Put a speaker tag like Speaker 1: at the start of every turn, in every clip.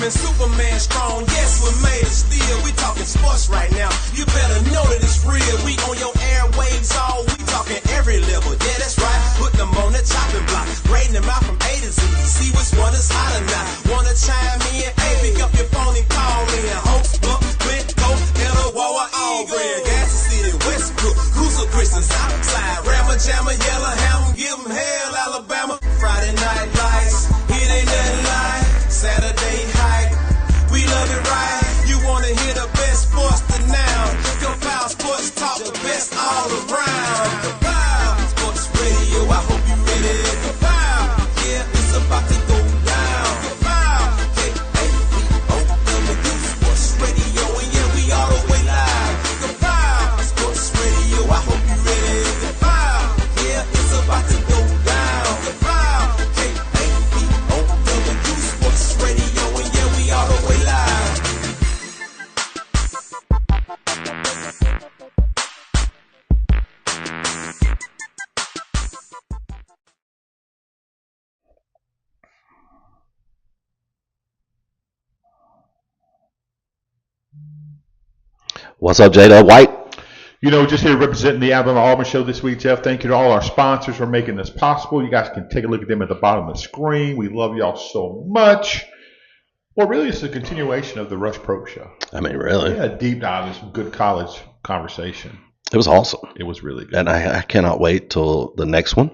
Speaker 1: Superwoman, Superman strong. Yes, we're made of steel. We talking sports right now. You better know that it's real. We on your airwaves all. We talking every level. Yeah, that's right. Put them on the chopping block. Grading them out from A to Z. See which one is hotter now. Wanna chime in? Hey, pick up your phone and call in. Hope, Buck, Flint, Go, Etowah, Auburn, Gas City, Westbrook, Cruiser, Christian, Southside, Rammer, Jammer, Yellowhammer, give 'em hell, Alabama. Friday night lights, it ain't nothing like Saturday hype. We love it right. You wanna hear the best sports to now? Compile Sports Talk, the best all around. Compile Sports Radio, I hope you ready. Compile, yeah, it's about to go down. Compile, K-A-P-O-W, Sports Radio, and yeah, we all the way live. Compile Sports Radio, I hope you ready. Compile, yeah, it's about to go down. Compile, K-A-P-O-W, Sports Radio, and yeah, we all the way live.
Speaker 2: What's up, Jada White?
Speaker 3: Just here representing the Alabama Auburn show this week, Jeff. Thank you to all our sponsors for making this possible. You guys can take a look at them at the bottom of the screen. We love y'all so much. Well, really, it's a continuation of the Rush Pro show.
Speaker 2: I mean, really?
Speaker 3: Yeah, a deep dive in some good college conversation.
Speaker 2: It was awesome.
Speaker 3: It was really good.
Speaker 2: And I cannot wait till the next one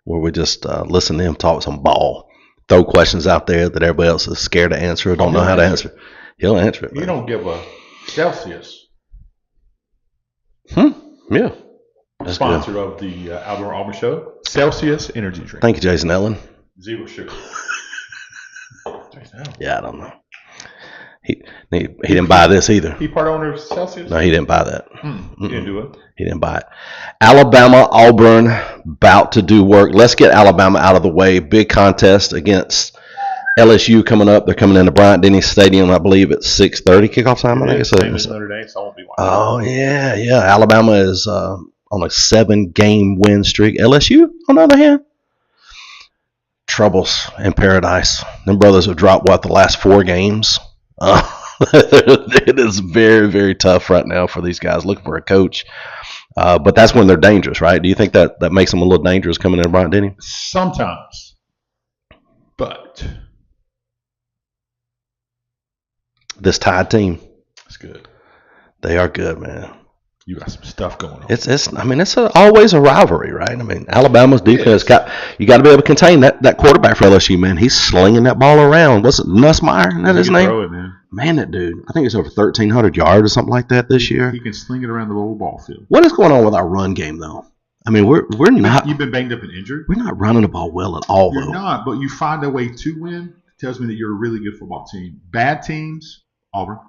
Speaker 2: where we just listen to him talk some ball. Throw questions out there that everybody else is scared to answer or don't know how to answer. He'll answer it.
Speaker 3: You don't give a Celsius.
Speaker 2: Yeah. That's
Speaker 3: Sponsor
Speaker 2: good.
Speaker 3: of the Alabama Auburn show, Celsius Energy Drink.
Speaker 2: Thank you, Jason Ellen.
Speaker 3: Zero sugar. Jason Allen.
Speaker 2: Yeah, I don't know. He didn't buy this either.
Speaker 3: He part owner of Celsius?
Speaker 2: No, he didn't buy that.
Speaker 3: He didn't do it.
Speaker 2: He didn't buy it. Alabama, Auburn, about to do work. Let's get Alabama out of the way. Big contest against LSU coming up. They're coming into Bryant-Denny Stadium, I believe, at 6:30 kickoff time. I think it's
Speaker 3: Notre Dame, so I won't be watching.
Speaker 2: Oh, yeah. Alabama is on a 7-game win streak. LSU, on the other hand, troubles in paradise. Them brothers have dropped, the last 4 games? It is very, very tough right now for these guys looking for a coach. But that's when they're dangerous, right? Do you think that makes them a little dangerous coming into Bryant-Denny?
Speaker 3: Sometimes. But
Speaker 2: this Tide team,
Speaker 3: it's good.
Speaker 2: They are good, man.
Speaker 3: You got some stuff going on.
Speaker 2: It's always a rivalry, right? I mean, Alabama's defense you got to be able to contain that quarterback for LSU, man. He's slinging that ball around. What's it, Nussmeier? Isn't that his name?
Speaker 3: Throw it, man.
Speaker 2: Man, that dude. I think it's over 1,300 yards or something like that this year.
Speaker 3: He can sling it around the whole ball field.
Speaker 2: What is going on with our run game, though? I mean, we're not.
Speaker 3: You've been banged up and injured.
Speaker 2: We're not running the ball well at all,
Speaker 3: You're
Speaker 2: though.
Speaker 3: not, but you find a way to win. It tells me that you're a really good football team. Bad teams, Auburn,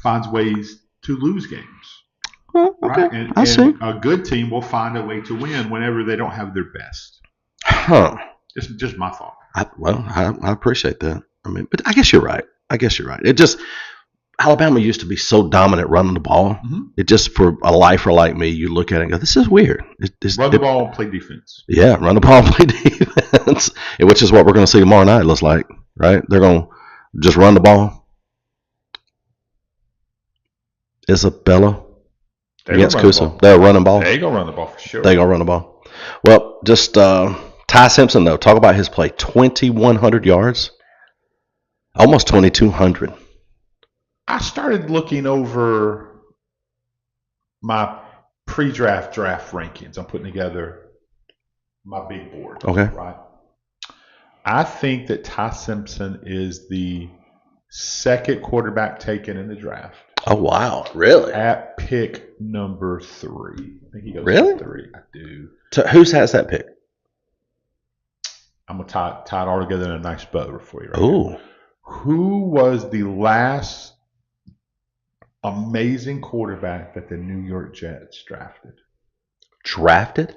Speaker 3: finds ways to lose games.
Speaker 2: Well, okay,
Speaker 3: right? And,
Speaker 2: I see.
Speaker 3: A good team will find a way to win whenever they don't have their best.
Speaker 2: Huh.
Speaker 3: It's just my thought.
Speaker 2: I appreciate that. I mean, but I guess you're right. It just Alabama used to be so dominant running the ball.
Speaker 3: Mm-hmm.
Speaker 2: It just, for a lifer like me, you look at it and go, this is weird.
Speaker 3: Run the ball and play defense.
Speaker 2: Yeah, run the ball and play defense, which is what we're going to see tomorrow night, it looks like, right? They're going to just run the ball. Isabella against Kusa. They're running ball.
Speaker 3: They're going to run the ball for sure.
Speaker 2: They're going to run the ball. Well, just Ty Simpson, though. Talk about his play. 2,100 yards. Almost 2,200.
Speaker 3: I started looking over my pre-draft rankings. I'm putting together my big board.
Speaker 2: Okay.
Speaker 3: Right. I think that Ty Simpson is the second quarterback taken in the draft.
Speaker 2: Oh, wow. Really?
Speaker 3: At pick number 3. I think he goes
Speaker 2: really?
Speaker 3: 3. I do.
Speaker 2: So who has that pick?
Speaker 3: I'm going to tie it all together in a nice bow for you.
Speaker 2: Ooh.
Speaker 3: Here. Who was the last amazing quarterback that the New York Jets drafted?
Speaker 2: Drafted.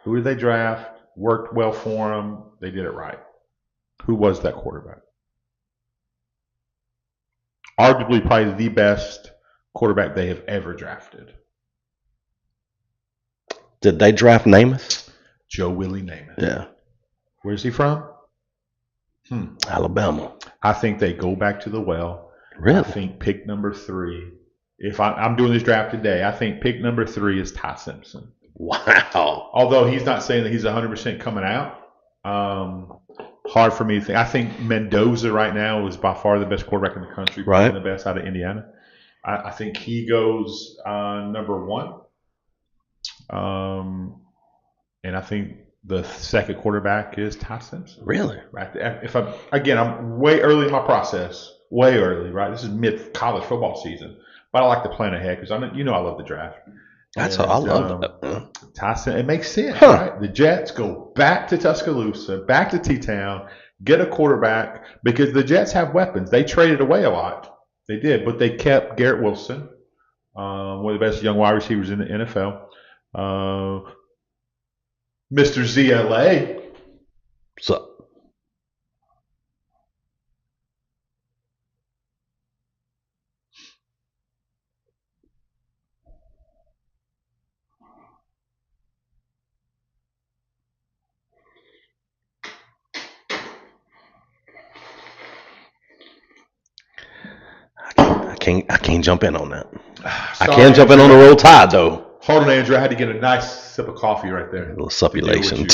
Speaker 3: Who did they draft? Worked well for them. They did it right. Who was that quarterback? Arguably probably the best quarterback they have ever drafted.
Speaker 2: Did they draft Namath?
Speaker 3: Joe Willie Namath.
Speaker 2: Yeah.
Speaker 3: Where's he from?
Speaker 2: Alabama.
Speaker 3: I think they go back to the well.
Speaker 2: Really?
Speaker 3: I think pick number 3. If I'm doing this draft today, I think pick number 3 is Ty Simpson.
Speaker 2: Wow.
Speaker 3: Although he's not saying that he's 100% coming out. Hard for me to think. I think Mendoza right now is by far the best quarterback in the country,
Speaker 2: Right.
Speaker 3: the best out of Indiana. I think he goes number 1. And I think the second quarterback is Ty Simpson.
Speaker 2: Really?
Speaker 3: Right. I'm way early in my process. Way early, right? This is mid college football season, but I like to plan ahead because I love the draft.
Speaker 2: I love that.
Speaker 3: Tyson, it makes sense,
Speaker 2: Huh.
Speaker 3: right? The Jets go back to Tuscaloosa, back to T-Town, get a quarterback because the Jets have weapons. They traded away a lot. They did, but they kept Garrett Wilson, one of the best young wide receivers in the NFL. Mr. ZLA.
Speaker 2: So, I can't jump in on that. I can jump in on the Roll Tide though.
Speaker 3: Hold on, Andrew. I had to get a nice sip of coffee right there.
Speaker 2: A little suppulation.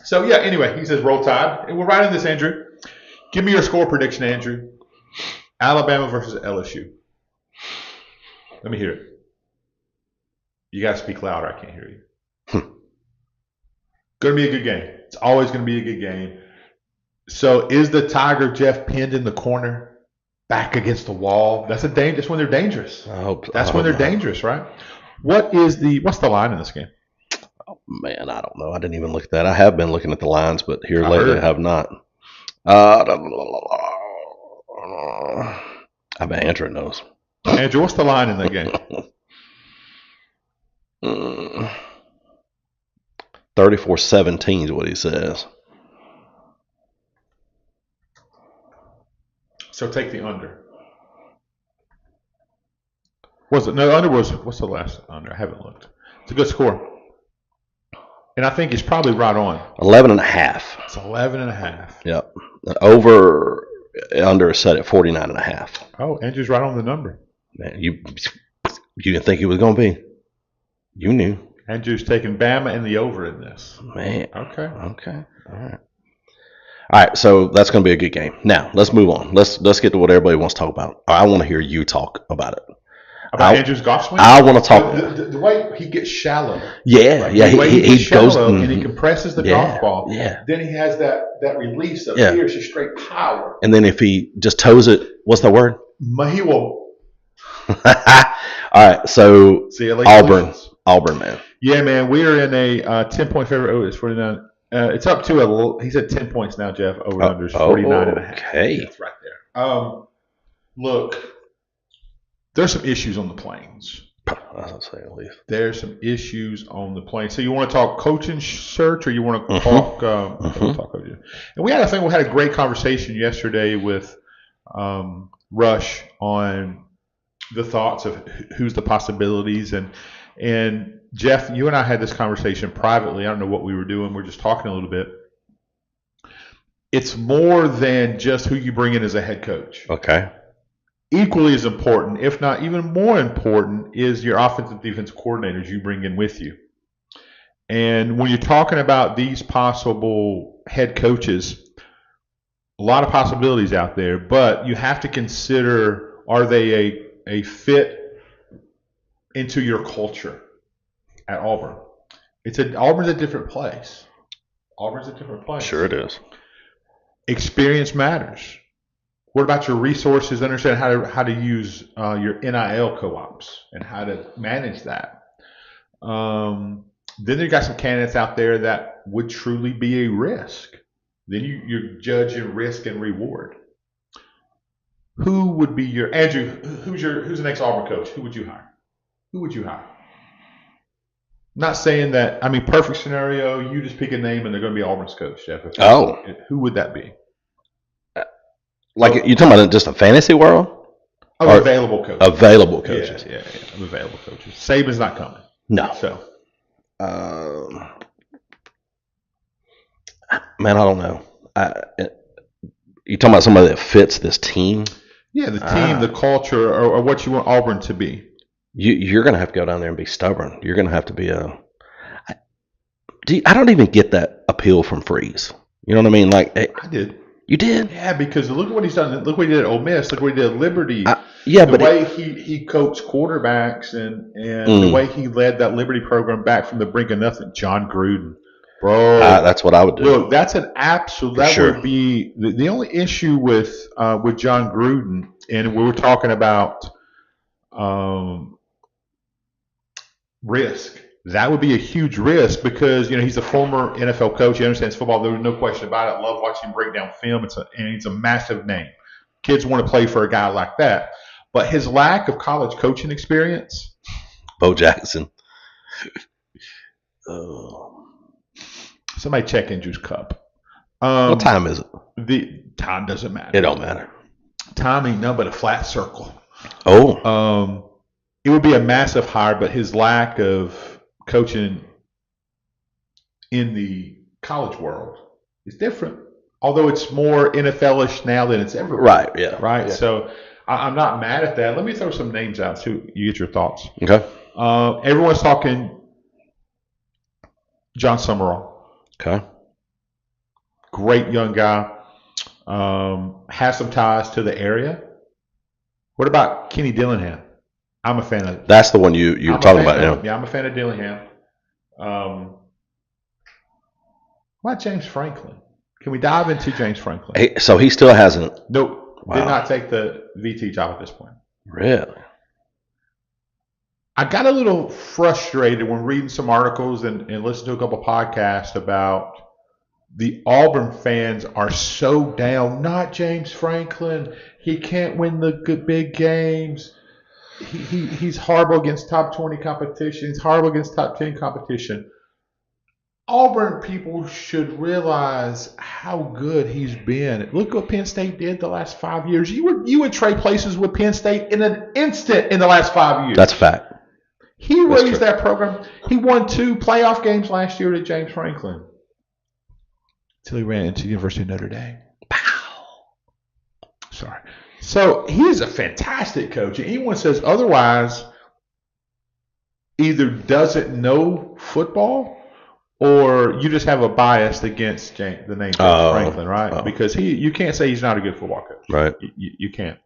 Speaker 3: So, yeah, anyway, he says Roll Tide. And we're writing this, Andrew. Give me your score prediction, Andrew. Alabama versus LSU. Let me hear it. You got to speak louder. I can't hear you. Going to be a good game. It's always going to be a good game. So, is the Tiger Jeff pinned in the corner, back against the wall? That's when they're dangerous. That's when they're dangerous, right? What's the line in this game?
Speaker 2: Oh, man, I don't know. I didn't even look at that. I have been looking at the lines, but here lately I have not. I bet Andrew knows.
Speaker 3: Andrew, what's the line in that game?
Speaker 2: 34-17 is what he says.
Speaker 3: So take the under. Was it? No, under was. What's the last under? I haven't looked. It's a good score. And I think it's probably right on.
Speaker 2: 11.5.
Speaker 3: It's 11.5.
Speaker 2: Yep. Under is set at 49.5.
Speaker 3: Oh, Andrew's right on the number.
Speaker 2: Man, you didn't think it was going to be. You knew.
Speaker 3: Andrew's taking Bama and the over in this.
Speaker 2: Man.
Speaker 3: Okay.
Speaker 2: All right, so that's going to be a good game. Now, let's move on. Let's get to what everybody wants to talk about. I want to hear you talk about it.
Speaker 3: About Andrew's golf swing?
Speaker 2: I want to talk.
Speaker 3: The way he gets shallow.
Speaker 2: Yeah,
Speaker 3: right?
Speaker 2: yeah.
Speaker 3: The way he goes
Speaker 2: goes
Speaker 3: and he compresses the golf ball.
Speaker 2: Yeah.
Speaker 3: Then he has that release up here. It's just straight power.
Speaker 2: And then if he just toes it, what's the word?
Speaker 3: He will.
Speaker 2: All right, so Auburn, man.
Speaker 3: Yeah, man. We are in a 10-point favorite. Oh, it's 49. It's up to he's at 10 points now, Jeff. Over under 49.5.
Speaker 2: Okay.
Speaker 3: That's right there. Look, there's some issues on the Plains.
Speaker 2: I was saying at least.
Speaker 3: There's some issues on the Plains. So you want to talk coaching search, or you want to talk? We'll talk coaching. And we had a great conversation yesterday with Rush on the thoughts of who's the possibilities and Jeff, you and I had this conversation privately. I don't know what we were doing. We're just talking a little bit. It's more than just who you bring in as a head coach.
Speaker 2: Okay.
Speaker 3: Equally as important, if not even more important, is your offensive defensive coordinators you bring in with you. And when you're talking about these possible head coaches, a lot of possibilities out there, but you have to consider, are they a fit into your culture at Auburn? Auburn's a different place.
Speaker 2: Sure it is.
Speaker 3: Experience matters. What about your resources? Understand how to use your NIL co-ops and how to manage that. Then you got some candidates out there that would truly be a risk. Then you're judging risk and reward. Who would be your Andrew? Who's the next Auburn coach? Who would you hire? Not saying that. I mean, perfect scenario. You just pick a name and they're going to be Auburn's coach, Jeff. Who would that be?
Speaker 2: Like, you're talking about just a fantasy world?
Speaker 3: Available coaches.
Speaker 2: Available coaches.
Speaker 3: Yeah. Available coaches. Saban's not coming.
Speaker 2: No.
Speaker 3: So.
Speaker 2: Man, I don't know. You talking about somebody that fits this team?
Speaker 3: Yeah, the team, the culture, or what you want Auburn to be.
Speaker 2: You're going to have to go down there and be stubborn. You're going to have to be I don't even get that appeal from Freeze. You know what I mean? Like
Speaker 3: I did.
Speaker 2: You did?
Speaker 3: Yeah, because look at what he's done. Look what he did at Ole Miss. Look what he did at Liberty.
Speaker 2: The
Speaker 3: way he coached quarterbacks and the way he led that Liberty program back from the brink of nothing. John Gruden, bro.
Speaker 2: That's what I would do.
Speaker 3: Look, that's an absolute. That
Speaker 2: sure.
Speaker 3: would be the only issue with John Gruden, and we were talking about risk. That would be a huge risk because he's a former NFL coach. He understands football. There's no question about it. I love watching him break down film. It's a massive name. Kids want to play for a guy like that. But his lack of college coaching experience.
Speaker 2: Bo Jackson.
Speaker 3: Somebody check Andrew's cup.
Speaker 2: What time is it?
Speaker 3: The time doesn't matter.
Speaker 2: It don't matter.
Speaker 3: Time ain't nothing but a flat circle.
Speaker 2: Oh.
Speaker 3: It would be a massive hire, but his lack of coaching in the college world is different. Although it's more NFL-ish now than it's ever been.
Speaker 2: Right, yeah.
Speaker 3: Right?
Speaker 2: Yeah.
Speaker 3: So I'm not mad at that. Let me throw some names out so you get your thoughts.
Speaker 2: Okay.
Speaker 3: Everyone's talking John Summerall.
Speaker 2: Okay.
Speaker 3: Great young guy. Has some ties to the area. What about Kenny Dillingham? I'm a fan of.
Speaker 2: That's the one you were talking about.
Speaker 3: Yeah, I'm a fan of Dillingham. Why James Franklin? Can we dive into James Franklin?
Speaker 2: So he still hasn't.
Speaker 3: Nope.
Speaker 2: Wow.
Speaker 3: Did not take the VT job at this point.
Speaker 2: Really?
Speaker 3: I got a little frustrated when reading some articles and listening to a couple podcasts about the Auburn fans are so down. Not James Franklin. He can't win the big games. He's horrible against top 20 competition. He's horrible against top 10 competition. Auburn people should realize how good he's been. Look what Penn State did the last 5 years. You would trade places with Penn State in an instant in the last 5 years.
Speaker 2: That's a fact.
Speaker 3: He raised that program. He won 2 playoff games last year to James Franklin. Until he ran into the University of Notre Dame. Pow. Sorry. So he is a fantastic coach. Anyone says otherwise either doesn't know football or you just have a bias against the name James Franklin, right? Because you can't say he's not a good football coach.
Speaker 2: Right.
Speaker 3: You can't.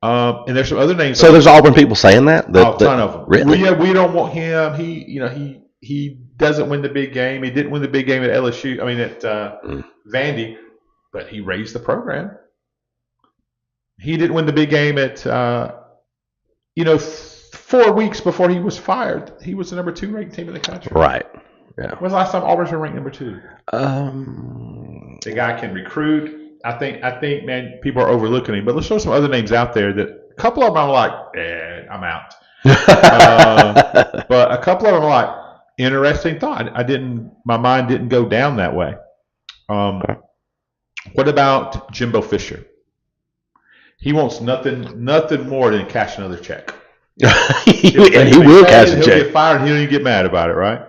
Speaker 3: And there's some other names.
Speaker 2: So there's Auburn people saying that?
Speaker 3: A ton of them.
Speaker 2: Really?
Speaker 3: We don't want him. He doesn't win the big game. He didn't win the big game at LSU. I mean at Vandy, but he raised the program. He didn't win the big game at 4 weeks before he was fired. He was the number 2 ranked team in the country.
Speaker 2: Right. Yeah.
Speaker 3: When's the last time Auburn's been ranked number 2? The guy can recruit. I think, man, people are overlooking him. But let's throw some other names out there that a couple of them I'm like, I'm out. But a couple of them are like, interesting thought. My mind didn't go down that way. What about Jimbo Fisher? He wants nothing more than cash another check.
Speaker 2: And he will cash a check.
Speaker 3: He'll get fired and he don't even get mad about it, right?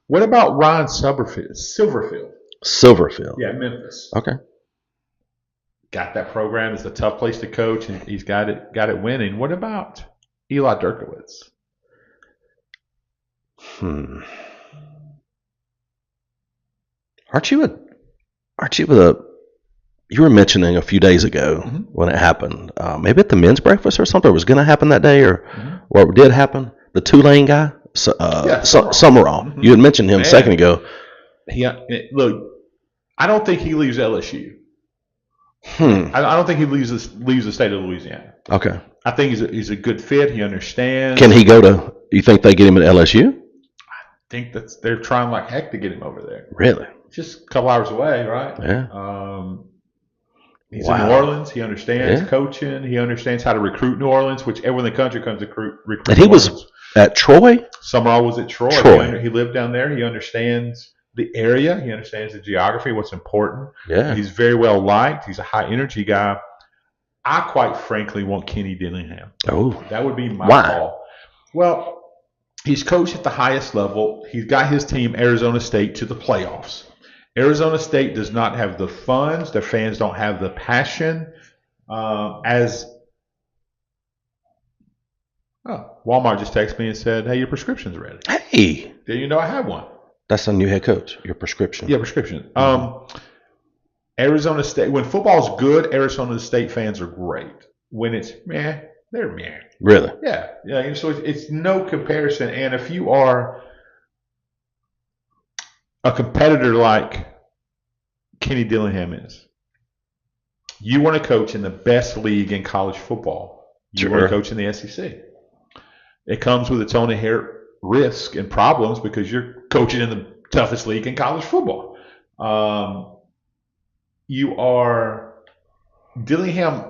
Speaker 3: What about Ryan Silverfield?
Speaker 2: Silverfield.
Speaker 3: Yeah, Memphis.
Speaker 2: Okay.
Speaker 3: Got that program. It's a tough place to coach, and he's got it winning. What about Eli Derkowitz?
Speaker 2: Aren't you you were mentioning a few days ago when it happened, maybe at the men's breakfast or something, it was going to happen that day or it did happen, the Tulane guy, Summerall. You had mentioned him a second ago.
Speaker 3: Look, I don't think he leaves LSU. I don't think he leaves the state of Louisiana.
Speaker 2: Okay.
Speaker 3: I think he's a good fit. He understands.
Speaker 2: Can he go to, you think they get him at LSU?
Speaker 3: I think they're trying like heck to get him over there.
Speaker 2: Really?
Speaker 3: Just a couple hours away, right?
Speaker 2: Yeah.
Speaker 3: He's in New Orleans. He understands coaching. He understands how to recruit New Orleans, which everyone in the country comes to recruit.
Speaker 2: And he was at Troy?
Speaker 3: Summerall was at Troy. He lived down there. He understands the area. He understands the geography, what's important.
Speaker 2: Yeah.
Speaker 3: He's very well liked. He's a high energy guy. I quite frankly want Kenny Dillingham.
Speaker 2: Oh.
Speaker 3: That would be my
Speaker 2: Why?
Speaker 3: call. Well, he's coached at the highest level. He's got his team, Arizona State, to the playoffs. Arizona State does not have the funds. Their fans don't have the passion. Walmart just texted me and said, "Hey, your prescription's ready."
Speaker 2: Hey,
Speaker 3: Did you know I have one?
Speaker 2: that's a new head coach. Your prescription.
Speaker 3: Yeah, prescription. Arizona State. When football's good, Arizona State fans are great. When it's meh, they're meh.
Speaker 2: Really?
Speaker 3: Yeah. So it's no comparison. And if you are a competitor like Kenny Dillingham is, you want to coach in the best league in college football. You want to coach in the SEC. It comes with its own inherent risk and problems because you're coaching in the toughest league in college football. Dillingham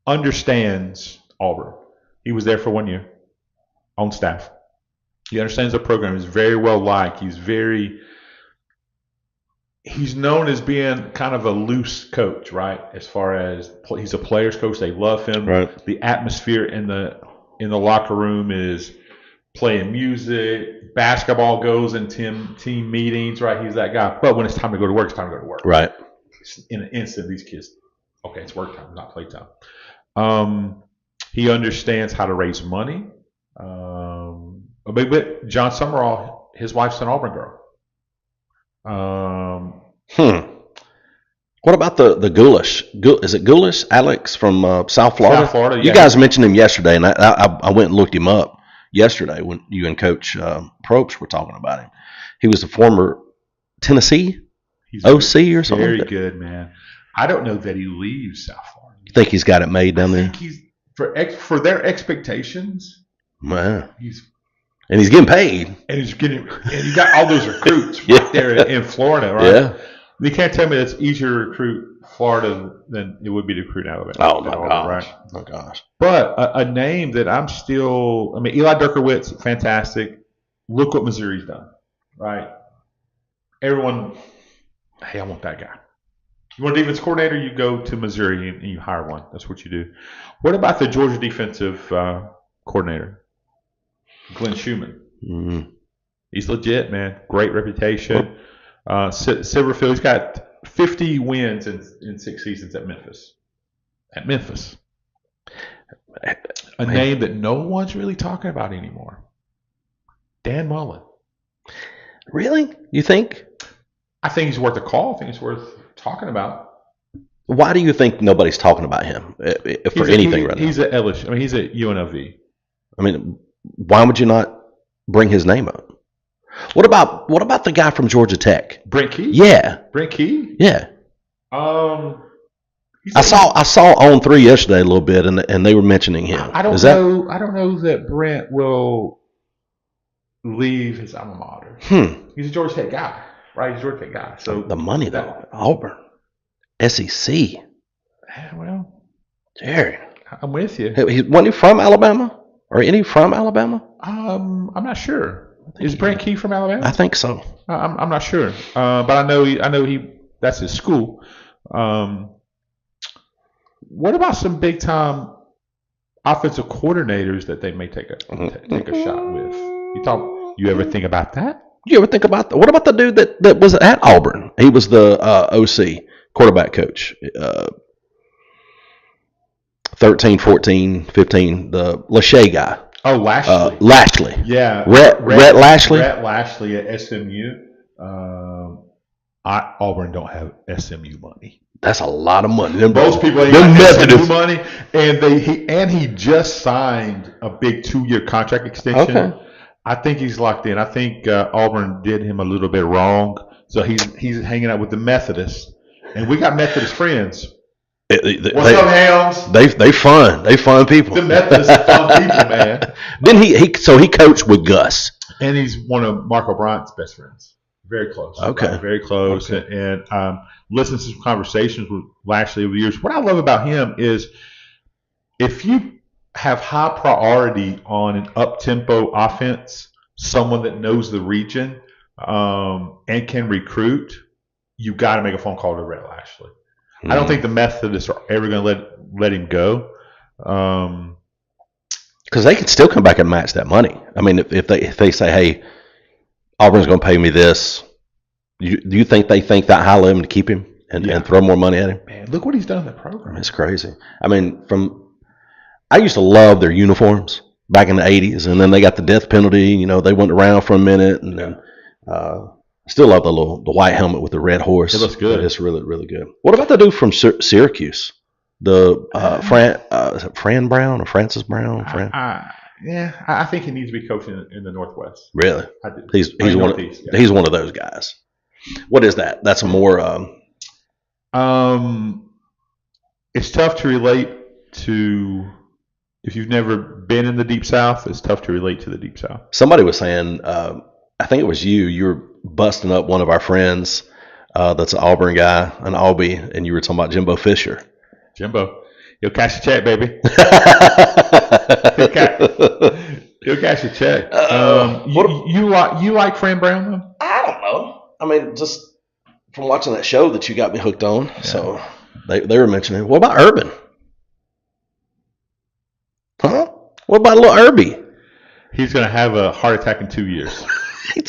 Speaker 3: understands Auburn. He was there for 1 year on staff. He understands the program. He's very well liked. He's known as being kind of a loose coach, right? As far as he's a player's coach. They love him.
Speaker 2: Right.
Speaker 3: The atmosphere in the locker room is playing music. Basketball goes in team meetings, right? He's that guy. But when it's time to go to work, it's time to go to work.
Speaker 2: Right.
Speaker 3: In an instant, these kids, okay, it's work time, not play time. He understands how to raise money. But John Summerall, his wife's an Auburn girl.
Speaker 2: What about the Goulash? Is it Goulash? Alex from South Florida?
Speaker 3: South Florida, yeah.
Speaker 2: You guys mentioned him yesterday, and I went and looked him up yesterday when you and Coach Probst were talking about him. He was a former Tennessee OC or something.
Speaker 3: Very good, man. I don't know that he leaves South Florida.
Speaker 2: You think he's got it made down there?
Speaker 3: I think he's for their expectations.
Speaker 2: Man.
Speaker 3: He's
Speaker 2: getting paid.
Speaker 3: And you got all those recruits right there in Florida, right?
Speaker 2: Yeah.
Speaker 3: You can't tell me it's easier to recruit Florida than it would be to recruit Alabama.
Speaker 2: Oh, my gosh.
Speaker 3: Right?
Speaker 2: Oh, gosh.
Speaker 3: But a name that Eli Durkowitz, fantastic. Look what Missouri's done, right? Everyone, hey, I want that guy. You want a defense coordinator, you go to Missouri and you hire one. That's what you do. What about the Georgia defensive coordinator, Glenn Schumann?
Speaker 2: Mm-hmm.
Speaker 3: He's legit, man. Great reputation. Silverfield, he's got 50 wins in 6 seasons at Memphis. A name that no one's really talking about anymore. Dan Mullen.
Speaker 2: Really? You think?
Speaker 3: I think he's worth a call. I think he's worth talking about.
Speaker 2: Why do you think nobody's talking about him for anything right now?
Speaker 3: He's at LSU. He's at UNLV.
Speaker 2: Why would you not bring his name up? What about the guy from Georgia Tech?
Speaker 3: Brent Key?
Speaker 2: Yeah.
Speaker 3: Brent Key?
Speaker 2: Yeah.
Speaker 3: I
Speaker 2: saw On 3 yesterday a little bit, and they were mentioning him.
Speaker 3: I don't know that Brent will leave his alma mater. He's a Georgia Tech guy, right? He's a Georgia Tech guy. So
Speaker 2: the money though, Auburn, SEC.
Speaker 3: Well,
Speaker 2: Jerry,
Speaker 3: I'm with you.
Speaker 2: Wasn't he from Alabama? Or any from Alabama?
Speaker 3: I'm not sure. Is Brent Key from Alabama?
Speaker 2: I think so.
Speaker 3: I'm not sure, but I know he. That's his school. What about some big time offensive coordinators that they may take a shot with? You ever think about that?
Speaker 2: You ever think about that? What about the dude that was at Auburn? He was the OC quarterback coach. 13, 14, 15, the Lachey guy.
Speaker 3: Oh, Lashley.
Speaker 2: Lashley.
Speaker 3: Yeah.
Speaker 2: Rhett Lashley?
Speaker 3: Rhett Lashley at SMU. Auburn don't have SMU money.
Speaker 2: That's a lot of money.
Speaker 3: Most people ain't got SMU money. And he just signed a big 2-year contract extension.
Speaker 2: Okay.
Speaker 3: I think he's locked in. I think Auburn did him a little bit wrong. So he's hanging out with the Methodists. And we got Methodist friends. What's up, Hams?
Speaker 2: They fun. They fun people.
Speaker 3: The Methodists are fun people, man.
Speaker 2: Then he coached with Gus.
Speaker 3: And he's one of Mark O'Brien's best friends. Very close.
Speaker 2: Okay.
Speaker 3: Right? Very close. Okay. And listened to some conversations with Lashley over the years. What I love about him is if you have high priority on an up-tempo offense, someone that knows the region and can recruit, you got to make a phone call to Rhett Lashley. I don't think the Methodists are ever going to let him go.
Speaker 2: Because they can still come back and match that money. I mean, if they say, hey, Auburn's going to pay me this, Do you think they think that high of him to keep him and throw more money at him?
Speaker 3: Man, look what he's done in the program.
Speaker 2: It's crazy. I mean, I used to love their uniforms back in the 80s, and then they got the death penalty. You know, they went around for a minute, and then still love the white helmet with the red horse.
Speaker 3: It looks good.
Speaker 2: It's really, really good. What about the dude from Syracuse? The Fran Brown or Francis Brown?
Speaker 3: I think he needs to be coaching in the Northwest.
Speaker 2: Really?
Speaker 3: I do.
Speaker 2: He's one of those guys. What is that? That's a more.
Speaker 3: It's tough to relate to if you've never been in the Deep South. It's tough to relate to the Deep South.
Speaker 2: Somebody was saying, I think it was you. You were busting up one of our friends. That's an Auburn guy, an Albie, and you were talking about Jimbo Fisher.
Speaker 3: Jimbo, he'll cash a check, baby. He'll cash a check. You like Fran Brown though?
Speaker 2: I don't know. I mean, just from watching that show that you got me hooked on. Yeah. So they were mentioning. What about Urban? Huh? What about little Irby?
Speaker 3: He's going to have a heart attack in 2 years.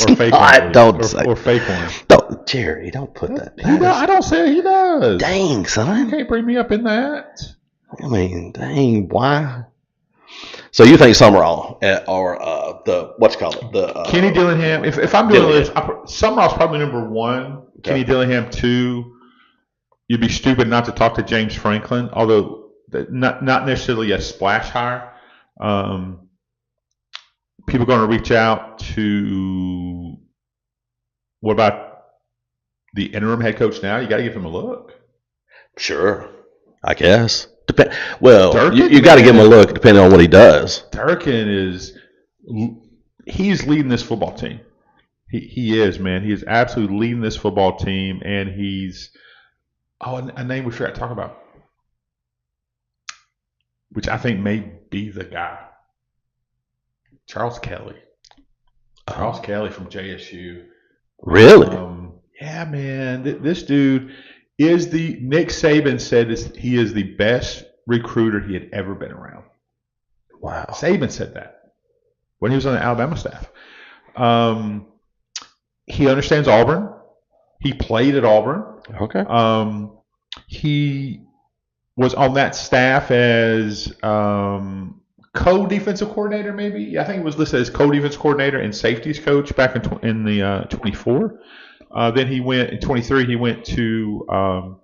Speaker 2: Or fake one. Don't say.
Speaker 3: Or fake one.
Speaker 2: Don't, Jerry, don't put that.
Speaker 3: I don't say he does.
Speaker 2: Dang, son.
Speaker 3: You can't bring me up in that.
Speaker 2: I mean, dang, why? So you think Summerall or the
Speaker 3: Kenny Dillingham? If I'm doing this, Summerall's probably number one. Okay. Kenny Dillingham 2. You'd be stupid not to talk to James Franklin, although not necessarily a splash hire. People are going to reach out to. What about the interim head coach now? You got to give him a look.
Speaker 2: Sure, I guess. Well,
Speaker 3: Durkin,
Speaker 2: you got to give him a look depending on what he does.
Speaker 3: Durkin he's leading this football team. He is, man. He is absolutely leading this football team, and he's a name we forgot to talk about, which I think may be the guy. Charles Kelly. Charles Kelly from JSU.
Speaker 2: Really?
Speaker 3: Yeah, man. This dude is Nick Saban said he is the best recruiter he had ever been around.
Speaker 2: Wow.
Speaker 3: Saban said that when he was on the Alabama staff. He understands Auburn. He played at Auburn.
Speaker 2: Okay.
Speaker 3: He was on that staff as co-defensive coordinator, maybe. I think he was listed as co-defensive coordinator and safeties coach back in the 24. Then he went in 23. He went to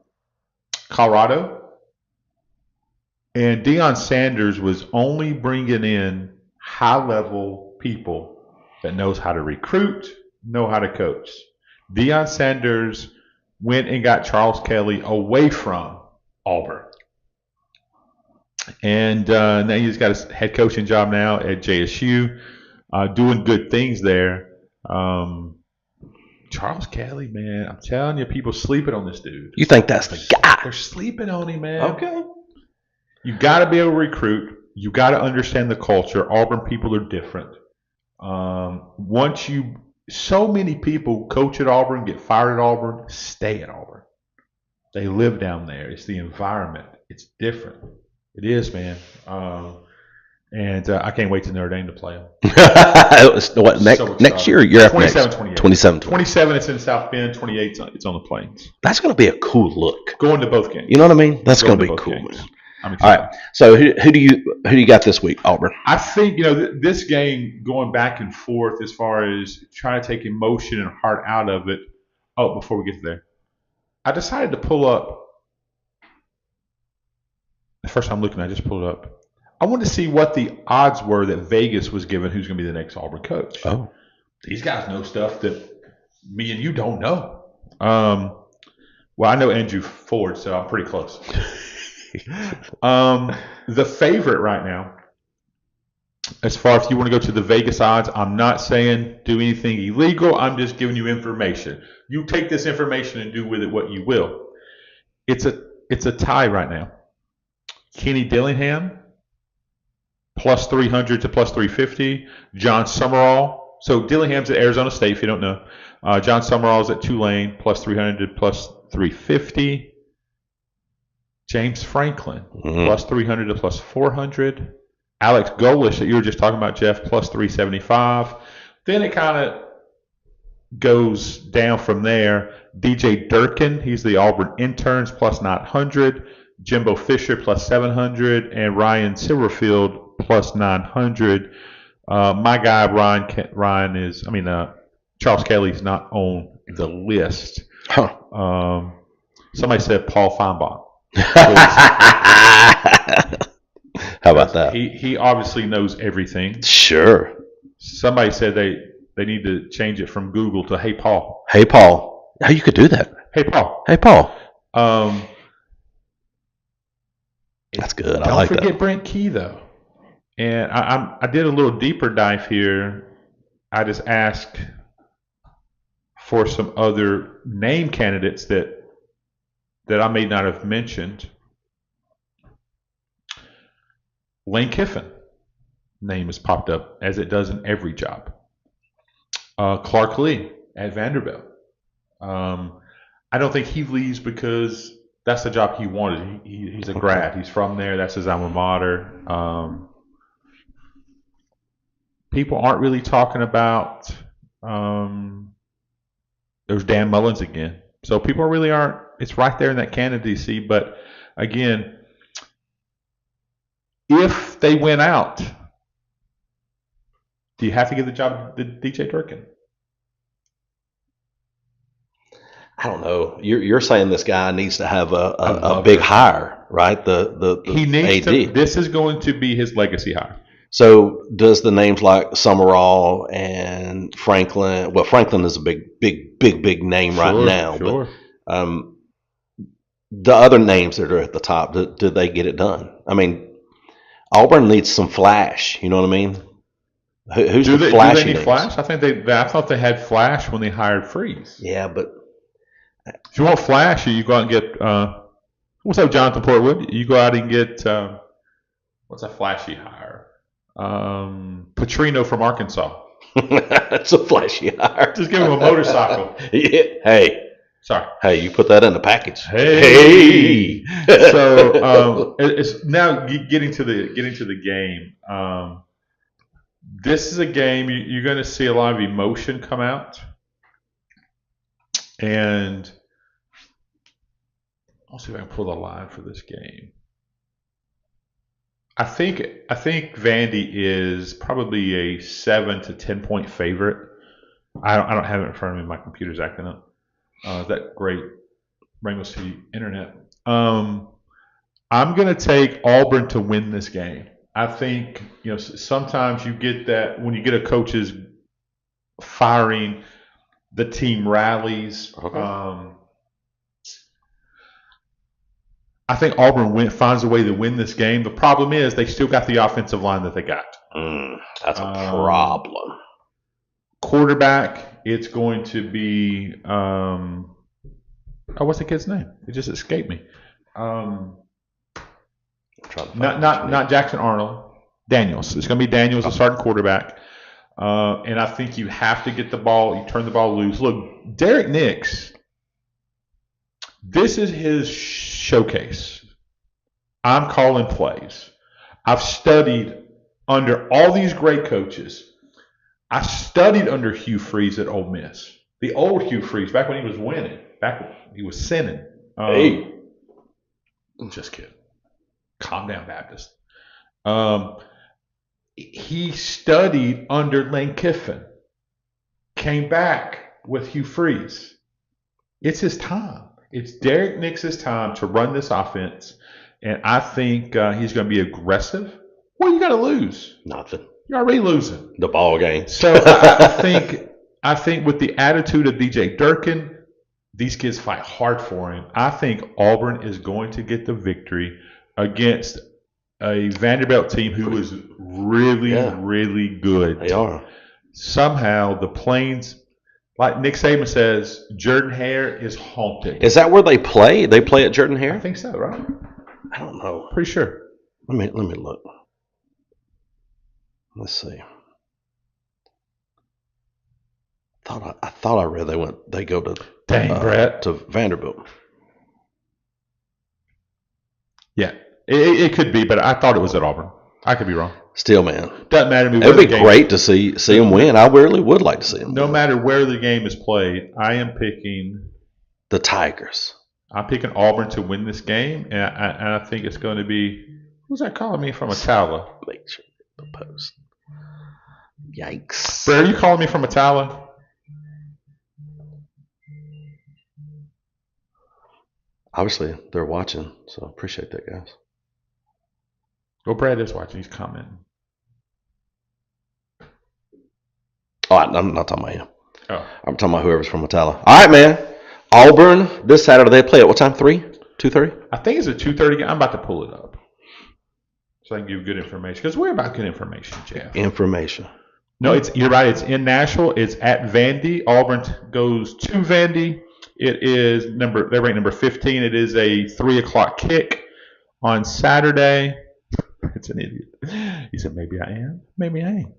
Speaker 3: Colorado, and Deion Sanders was only bringing in high-level people that knows how to recruit, know how to coach. Deion Sanders went and got Charles Kelly away from Auburn. And now he's got his head coaching job now at JSU, doing good things there. Charles Kelly, man, I'm telling you, people sleeping on this dude.
Speaker 2: You think that's the guy?
Speaker 3: They're sleeping on him, man.
Speaker 2: Okay.
Speaker 3: You got to be able to recruit. You got to understand the culture. Auburn people are different. So many people coach at Auburn, get fired at Auburn, stay at Auburn. They live down there. It's the environment. It's different. It is, man. And I can't wait to Notre Dame to play them.
Speaker 2: Next year? You're
Speaker 3: 27, 28.
Speaker 2: 27.
Speaker 3: 27, it's in South Bend. 28, it's on the Plains.
Speaker 2: That's going to be a cool look.
Speaker 3: Going to both games.
Speaker 2: You know what I mean? That's going to be cool,
Speaker 3: games.
Speaker 2: man. All right. So who do you got this week, Auburn?
Speaker 3: I think this game going back and forth as far as trying to take emotion and heart out of it. Oh, before we get there, I decided to pull up. The first time looking, I just pulled it up. I wanted to see what the odds were that Vegas was giving who's going to be the next Auburn coach.
Speaker 2: Oh,
Speaker 3: these guys know stuff that me and you don't know. Well, I know Andrew Ford, so I'm pretty close. The favorite right now, as far as you want to go to the Vegas odds, I'm not saying do anything illegal. I'm just giving you information. You take this information and do with it what you will. It's a tie right now. Kenny Dillingham, plus 300 to plus 350. John Summerall. So Dillingham's at Arizona State, if you don't know. John Summerall's at Tulane, plus 300 to plus 350. James Franklin, plus 300 to plus 400. Alex Golish that you were just talking about, Jeff, plus 375. Then it kind of goes down from there. DJ Durkin, he's the Auburn interns, plus 900. Jimbo Fisher, plus 700. And Ryan Silverfield, plus 900. My guy, Ryan is, Charles Kelly's not on the list.
Speaker 2: Huh.
Speaker 3: Somebody said Paul Feinbaum.
Speaker 2: How about that?
Speaker 3: He obviously knows everything.
Speaker 2: Sure.
Speaker 3: Somebody said they need to change it from Google to Hey Paul.
Speaker 2: Hey, Paul. How you could do that?
Speaker 3: Hey Paul.
Speaker 2: Hey, Paul. That's good. I like that.
Speaker 3: Don't forget Brent Key, though. And I did a little deeper dive here. I just asked for some other name candidates that I may not have mentioned. Lane Kiffin name has popped up, as it does in every job. Clark Lee at Vanderbilt. I don't think he leaves because that's the job he wanted. He's a grad. He's from there. That's his alma mater. People aren't really talking about there's Dan Mullins again. So people really aren't. It's right there in that candidacy. But again, if they win out, do you have to give the job to DJ Durkin?
Speaker 2: I don't know. You're saying this guy needs to have a big hire, right?
Speaker 3: He needs
Speaker 2: AD.
Speaker 3: to. This is going to be his legacy hire.
Speaker 2: So does the names like Summerall and Franklin? Well, Franklin is a big name right now.
Speaker 3: Sure.
Speaker 2: But the other names that are at the top, do they get it done? I mean, Auburn needs some flash. You know what I mean? Who's the flashy?
Speaker 3: Do they need flash? I thought they had flash when they hired Freeze.
Speaker 2: Yeah, but
Speaker 3: if you want flash, you go out and get. What's up, Jonathan Portwood? You go out and get. What's a flashy hire? Petrino from Arkansas.
Speaker 2: That's a flashy hire.
Speaker 3: Just give him a motorcycle.
Speaker 2: Yeah. Hey.
Speaker 3: Sorry.
Speaker 2: Hey, you put that in the package.
Speaker 3: Hey. So it's now getting to the game. This is a game you're going to see a lot of emotion come out, and I'll see if I can pull the line for this game. I think Vandy is probably a 7 to 10 point favorite. I don't have it in front of me. My computer's acting up. That great Rainbow City internet. I'm going to take Auburn to win this game. I think sometimes you get that when you get a coach's firing, the team rallies. Okay. I think Auburn finds a way to win this game. The problem is they still got the offensive line that they got.
Speaker 2: That's a problem.
Speaker 3: Quarterback, it's going to be what's the kid's name? It just escaped me. Not Jackson Arnold. Daniels. It's going to be Daniels, the starting quarterback. And I think you have to get the ball. You turn the ball loose. Look, Derek Nix. This is his showcase. I'm calling plays. I've studied under all these great coaches. I studied under Hugh Freeze at Ole Miss. The old Hugh Freeze, back when he was winning. Back when he was sinning.
Speaker 2: Hey.
Speaker 3: Just kidding. Calm down, Baptist. He studied under Lane Kiffin. Came back with Hugh Freeze. It's his time. It's Derek Nix's time to run this offense, and I think he's going to be aggressive. What do you got to lose?
Speaker 2: Nothing.
Speaker 3: You're already losing.
Speaker 2: The ball game.
Speaker 3: So I think with the attitude of DJ Durkin, these kids fight hard for him. I think Auburn is going to get the victory against a Vanderbilt team who is really, really good.
Speaker 2: They are.
Speaker 3: Somehow the Plains. Like Nick Saban says, Jordan-Hare is haunted.
Speaker 2: Is that where they play? They play at Jordan-Hare?
Speaker 3: I think so, right?
Speaker 2: I don't know.
Speaker 3: Pretty sure.
Speaker 2: Let me look. Let's see. I thought I read they go to
Speaker 3: Brett.
Speaker 2: to Vanderbilt.
Speaker 3: Yeah, it could be, but I thought it was at Auburn. I could be wrong.
Speaker 2: Still, man.
Speaker 3: Doesn't matter to me.
Speaker 2: It would be great to see them win. I really would like to see them
Speaker 3: No
Speaker 2: win.
Speaker 3: matter where the game is played, I am picking
Speaker 2: the Tigers.
Speaker 3: I'm picking Auburn to win this game, and I think it's going to be. Who's that calling me from Atala?
Speaker 2: Make sure the post. Yikes.
Speaker 3: Brad, are you calling me from Atala?
Speaker 2: Obviously, they're watching, so appreciate that, guys.
Speaker 3: Well, Brad is watching. He's commenting.
Speaker 2: Oh, I'm not talking about him.
Speaker 3: Oh.
Speaker 2: I'm talking about whoever's from Atala. All right, man. Auburn, this Saturday, they play at what time? 3? 2:30?
Speaker 3: I think it's a 2:30 game. I'm about to pull it up so I can give good information. Because we're about good information, Jeff.
Speaker 2: Information.
Speaker 3: No, you're right. It's in Nashville. It's at Vandy. Auburn goes to Vandy. It is they're ranked number 15. It is a 3:00 kick on Saturday. It's an idiot. He said, maybe I am. Maybe I ain't.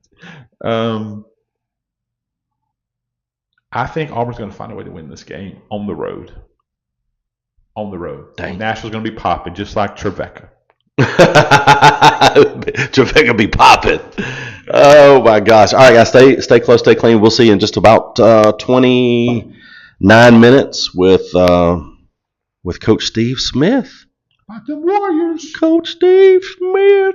Speaker 3: I think Auburn's going to find a way to win this game on the road. On the road.
Speaker 2: Dang.
Speaker 3: Nashville's going to be popping, just like Trevecca.
Speaker 2: Trevecca be popping. Oh, my gosh. All right, guys, stay close, stay clean. We'll see you in just about 29 minutes with Coach Steve Smith.
Speaker 3: Like the Warriors.
Speaker 2: Coach Steve Smith.